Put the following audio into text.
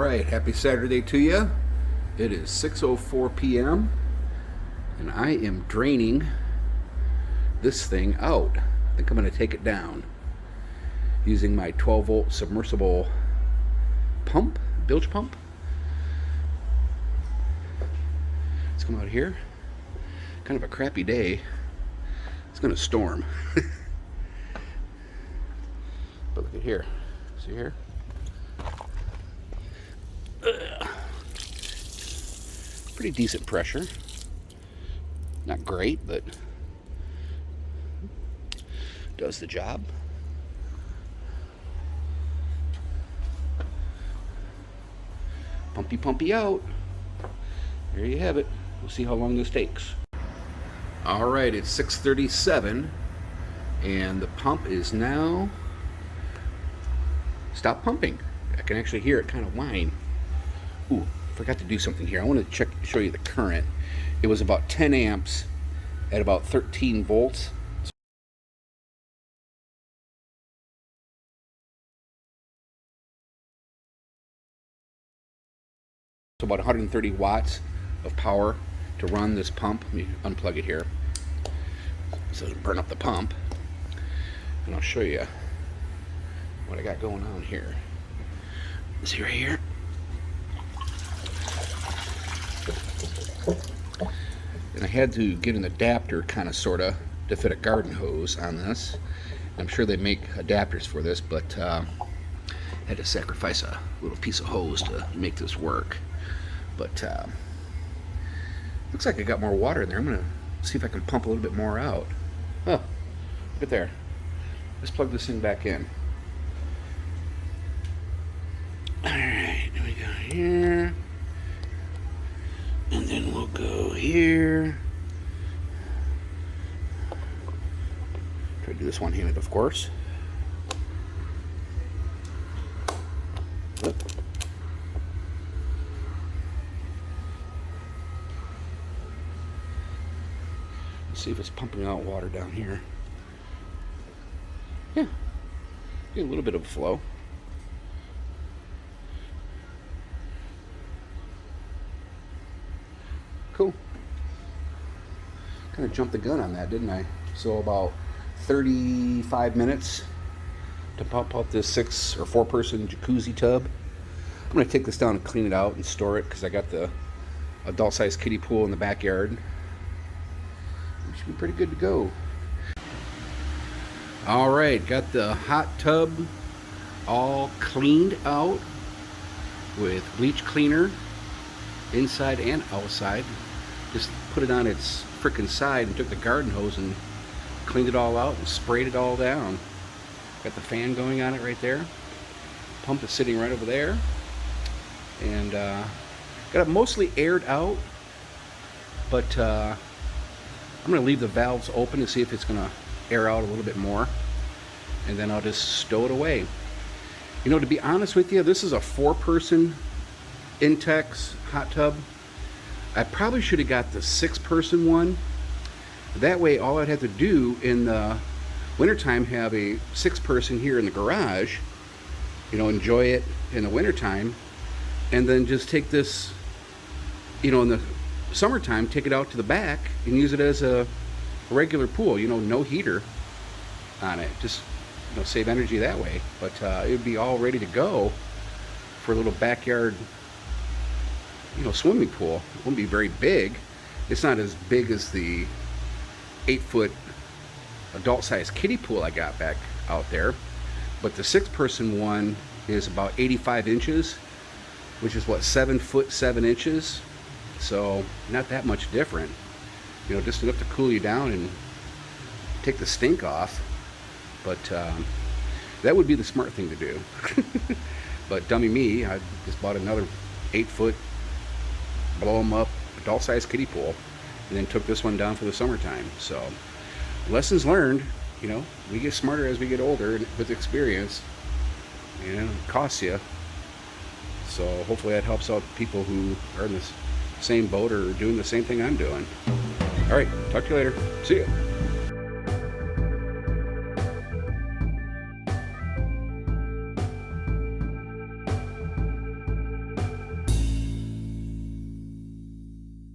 right, happy Saturday to you. It is 6:04 p.m. and I am draining this thing out. I think I'm going to take it down using my 12-volt submersible pump, bilge pump. Let's come out here. Kind of a crappy day. It's going to storm. But look at here. See here? Pretty decent pressure. Not great, but does the job. Pumpy pumpy out. There you have it. We'll see how long this takes. All right, it's 6:37 and the pump is now stopped pumping. I can actually hear it kind of whine. Ooh, forgot to do something here. I want to show you the current. It was about 10 amps at about 13 volts. So about 130 watts of power to run this pump. Let me unplug it here so it doesn't burn up the pump. And I'll show you what I got going on here. See right here? And I had to get an adapter kind of sorta to fit a garden hose on this. I'm sure they make adapters for this, but I had to sacrifice a little piece of hose to make this work. But looks like I got more water in there. I'm gonna see if I can pump a little bit more out. Oh, look at there. Let's plug this thing back in. Alright, here we go here. And then we'll go here. Try to do this one-handed, of course. Oop. Let's see if it's pumping out water down here. Yeah, get a little bit of a flow. Cool. Kind of jumped the gun on that, didn't I? So about 35 minutes to pump out this 6 or 4 person jacuzzi tub. I'm going to take this down and clean it out and store it because I got the adult sized kiddie pool in the backyard. It should be pretty good to go. Alright, got the hot tub all cleaned out with bleach cleaner inside and outside. Just put it on its frickin' side and took the garden hose and cleaned it all out and sprayed it all down. Got the fan going on it right there. Pump is sitting right over there. And got it mostly aired out, but I'm going to leave the valves open to see if it's going to air out a little bit more. And then I'll just stow it away. You know, to be honest with you, this is a 4-person Intex hot tub. I probably should have got the 6-person one. That way all I'd have to do in the wintertime have a 6-person here in the garage, you know, enjoy it in the wintertime, and then just take this, you know, in the summertime, take it out to the back and use it as a regular pool, you know, no heater on it, just, you know, save energy that way. But it would be all ready to go for a little backyard, you know, swimming pool. It wouldn't be very big. It's not as big as the 8-foot adult-sized kiddie pool I got back out there, but the 6-person one is about 85 inches, which is what, 7 foot 7 inches. So not that much different. You know, just enough to cool you down and take the stink off. But that would be the smart thing to do. But dummy me, I just bought another 8-foot blow them up adult-sized kiddie pool and then took this one down for the summertime. So lessons learned. You know, we get smarter as we get older with experience. You know, it costs you. So hopefully that helps out people who are in the same boat or doing the same thing I'm doing. All right, talk to you later. See ya.